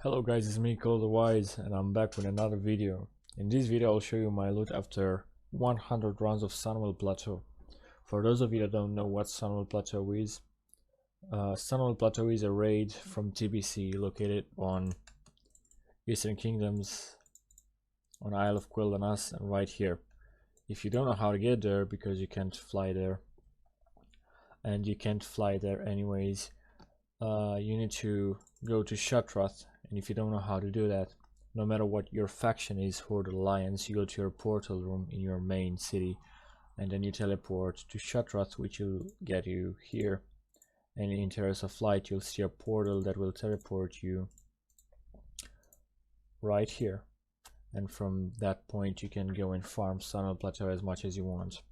Hello guys, it's me Cole the Wise and I'm back with another video. In this video I'll show you my loot after 100 runs of Sunwell Plateau. For those of you that don't know what Sunwell Plateau is, Sunwell Plateau is a raid from TBC located on Eastern Kingdoms, on Isle of Quel'Danas, and right here. If you don't know how to get there because you can't fly there, and you can't fly there anyways, you need to go to Shattrath. And if you don't know how to do that, no matter what your faction is, Horde Alliance, you go to your portal room in your main city and then you teleport to Shattrath, which will get you here. And in Terrace of Light you'll see a portal that will teleport you right here, and from that point you can go and farm Sunwell Plateau as much as you want.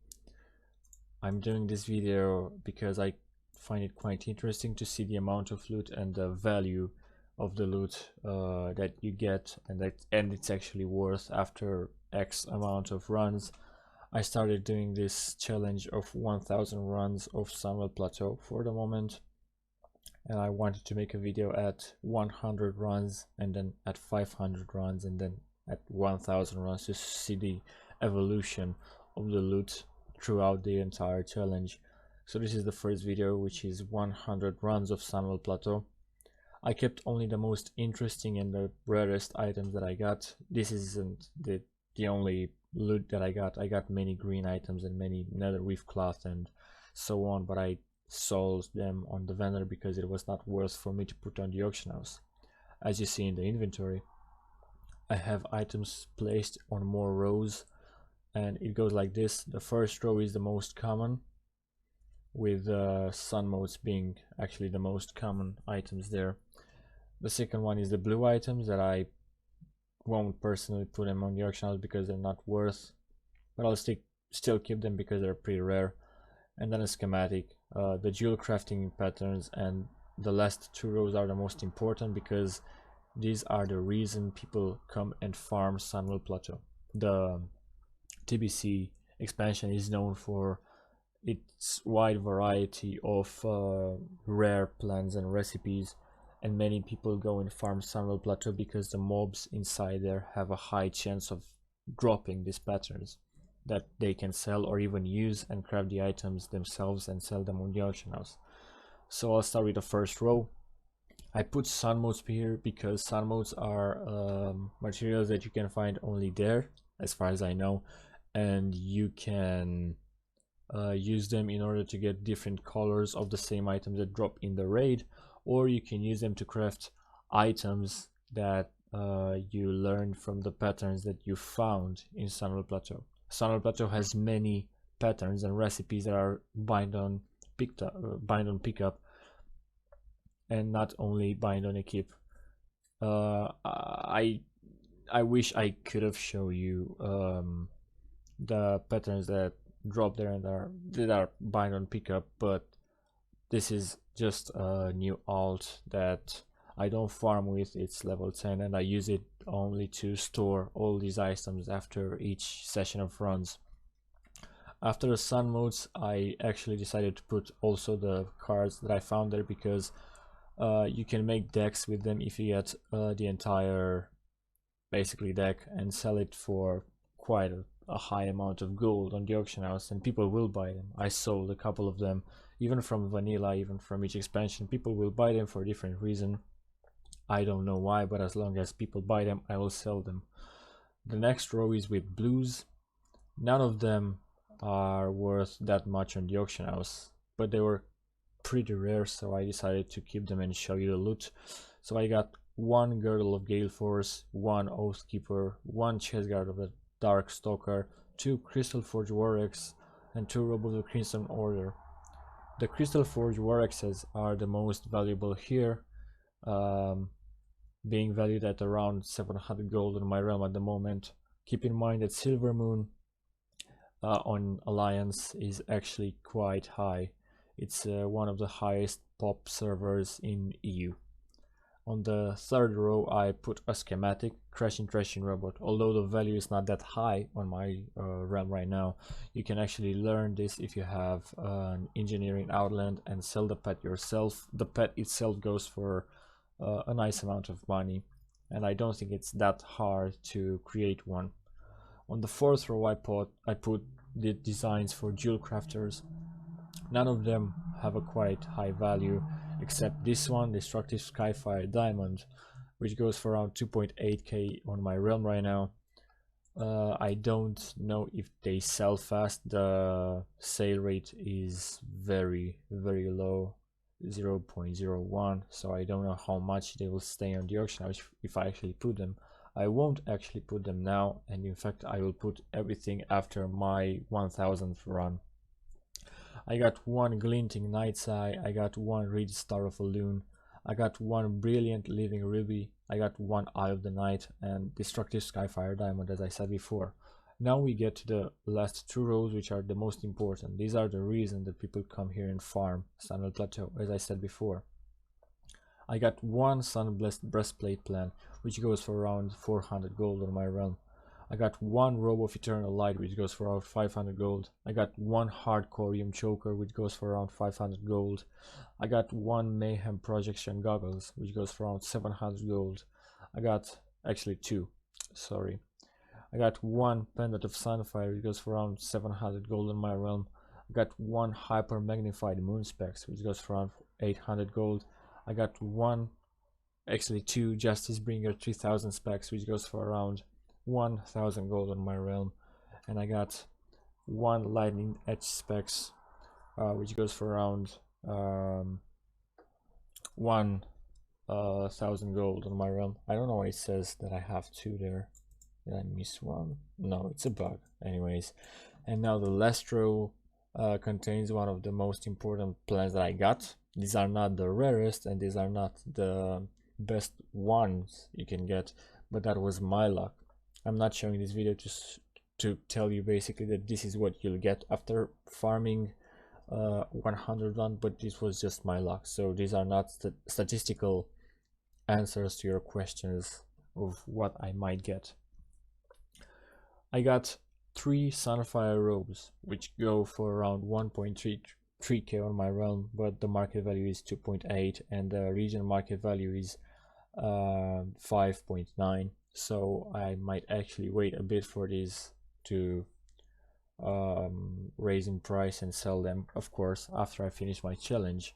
I'm doing this video because I find it quite interesting to see the amount of loot and the value of the loot that you get, and it's actually worth after X amount of runs. I started doing this challenge of 1000 runs of Sunwell Plateau for the moment, and I wanted to make a video at 100 runs and then at 500 runs and then at 1000 runs to see the evolution of the loot throughout the entire challenge. So this is the first video, which is 100 runs of Sunwell Plateau. I kept only the most interesting and the rarest items that I got. This isn't the only loot that I got. I got many green items and many nether reef cloth and so on, but I sold them on the vendor because it was not worth for me to put on the auction house. As you see in the inventory, I have items placed on more rows, and it goes like this. The first row is the most common, with sun modes being actually the most common items there. The second one is the blue items that I won't personally put them on the auction house because they're not worth, but I'll still keep them because they're pretty rare. And then a schematic, the jewel crafting patterns, and the last two rows are the most important because these are the reason people come and farm Sunwell Plateau. The TBC expansion is known for its wide variety of rare plants and recipes, and many people go and farm Sunwell Plateau because the mobs inside there have a high chance of dropping these patterns that they can sell or even use and craft the items themselves and sell them on the auction house. So I'll start with the first row. I put sun modes here because sun modes are materials that you can find only there, as far as I know, and you can use them in order to get different colors of the same items that drop in the raid, or you can use them to craft items that you learn from the patterns that you found in Sunwell Plateau. Sunwell Plateau has many patterns and recipes that are bind on pickup, and not only bind on equip. I wish I could have shown you the patterns that drop there and that are bind on pickup, but this is just a new alt that I don't farm with. It's level 10 and I use it only to store all these items after each session of runs. After the sun modes, I actually decided to put also the cards that I found there because you can make decks with them if you get the entire basically deck and sell it for quite a high amount of gold on the auction house, and people will buy them. I sold a couple of them, even from vanilla, even from each expansion. People will buy them for a different reason. I don't know why, but as long as people buy them, I will sell them. The next row is with blues. None of them are worth that much on the auction house, but they were pretty rare, so I decided to keep them and show you the loot. So I got one Girdle of Gale Force, one Oathkeeper, one Chestguard of the Dark Stalker, 2 Crystal Forge War Axe, and 2 Robe of the Crimson Order. The Crystal Forge War Axes are the most valuable here, being valued at around 700 gold in my realm at the moment. Keep in mind that Silver Moon on Alliance is actually quite high. It's one of the highest pop servers in EU. On the third row I put a schematic, Crashing Robot. Although the value is not that high on my realm right now, you can actually learn this if you have an engineering outland and sell the pet yourself. The pet itself goes for a nice amount of money. and I don't think it's that hard to create one. On the fourth row I put the designs for jewel crafters. None of them have a quite high value except this one, Destructive Skyfire Diamond, which goes for around 2.8k on my realm right now. I don't know if they sell fast. The sale rate is very low, 0.01, so I don't know how much they will stay on the auction house if I actually put them. I won't actually put them now, and in fact I will put everything after my 1000th run. I got one Glinting Night's Eye, I got one Red Star of Elune, I got one Brilliant Living Ruby, I got one Eye of the Night, and Destructive Skyfire Diamond, as I said before. Now we get to the last two rows, which are the most important. These are the reason that people come here and farm Sunwell Plateau, as I said before. I got one Sunblessed Breastplate plan, which goes for around 400 gold on my realm. I got one Robe of Eternal Light, which goes for around 500 gold. I got one Hardcorium Choker, which goes for around 500 gold. I got one Mayhem Projection Goggles, which goes for around 700 gold. I got actually two, sorry. I got one Pendant of Sunfire, which goes for around 700 gold in my realm. I got one Hyper Magnified Moon Specs, which goes for around 800 gold. I got one, actually two Justice Bringer 3000 specs, which goes for around 1000 gold on my realm. And I got one Lightning Edge specs, which goes for around 1000 gold on my realm. I don't know why it says that I have two there. Did I miss one? No, it's a bug. Anyways, and now the last row contains one of the most important plans that I got. These are not the rarest and these are not the best ones you can get, but that was my luck. I'm not showing this video just to tell you basically that this is what you'll get after farming 100 run, but this was just my luck. So these are not statistical answers to your questions of what I might get. I got 3 Sunfire robes, which go for around 1.3k on my realm, but the market value is 2.8 and the region market value is 5.9. So I might actually wait a bit for these to raise in price and sell them, of course, after I finish my challenge.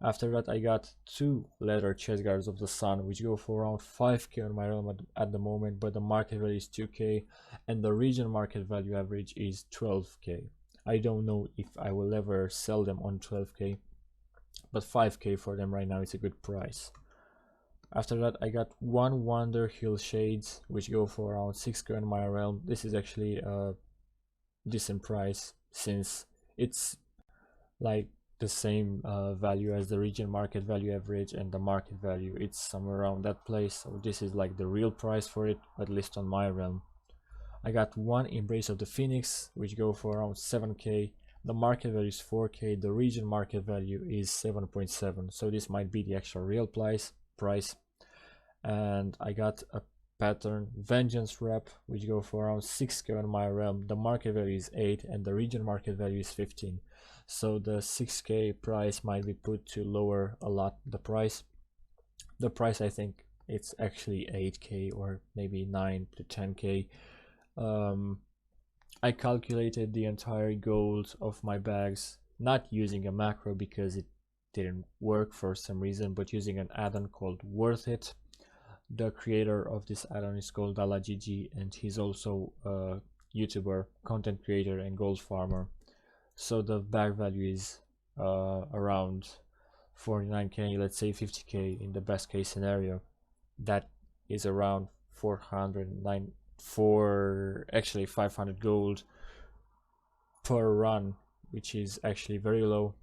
After that I got 2 leather chest guards of the sun, which go for around 5k on my realm at the moment, but the market value is 2k and the region market value average is 12k. I don't know if I will ever sell them on 12k, but 5k for them right now is a good price. After that I got 1 Wonder Hill Shades, which go for around 6k on my realm. This is actually a decent price since it's like the same value as the region market value average, and the market value it's somewhere around that place, so this is like the real price for it, at least on my realm. I got 1 Embrace of the Phoenix, which go for around 7k. The market value is 4k, the region market value is 7.7, so this might be the actual real price. And I got a pattern Vengeance Wrap, which go for around 6k on my realm. The market value is 8 and the region market value is 15, so the 6k price might be put to lower a lot the price. The price, I think it's actually 8k or maybe 9 to 10k. I calculated the entire gold of my bags, not using a macro because it didn't work for some reason, but using an add-on called Worth It. The creator of this add-on is called DalaGG, and he's also a YouTuber, content creator, and gold farmer. So the bag value is around 49k, let's say 50k in the best case scenario. That is around 500 gold per run, which is actually very low.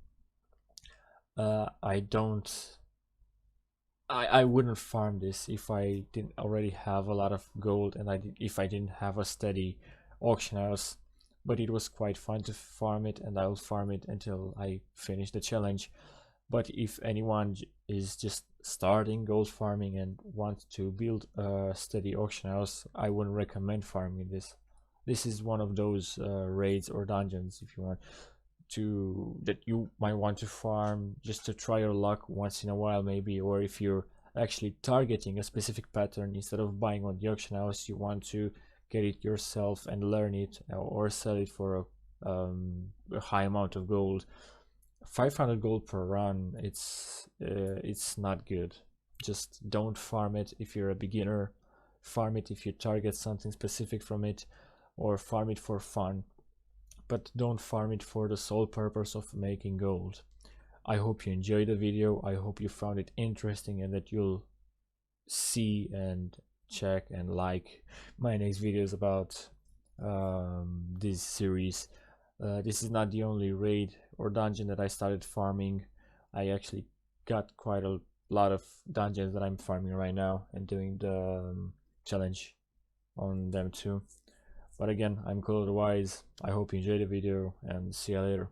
I wouldn't farm this if I didn't already have a lot of gold and if I didn't have a steady auction house, but it was quite fun to farm it, and I'll farm it until I finish the challenge. But if anyone is just starting gold farming and wants to build a steady auction house, I wouldn't recommend farming this. This is one of those raids or dungeons, if you want to, that you might want to farm just to try your luck once in a while maybe, or if you're actually targeting a specific pattern. Instead of buying on the auction house, you want to get it yourself and learn it, or sell it for a high amount of gold. 500 gold per run, it's not good. Just don't farm it if you're a beginner. Farm it if you target something specific from it, or farm it for fun, but don't farm it for the sole purpose of making gold. I hope you enjoyed the video. I hope you found it interesting and that you'll see and check and like my next videos about this series. This is not the only raid or dungeon that I started farming. I actually got quite a lot of dungeons that I'm farming right now and doing the challenge on them too. But again, I'm Colorwise. I hope you enjoyed the video and see you later.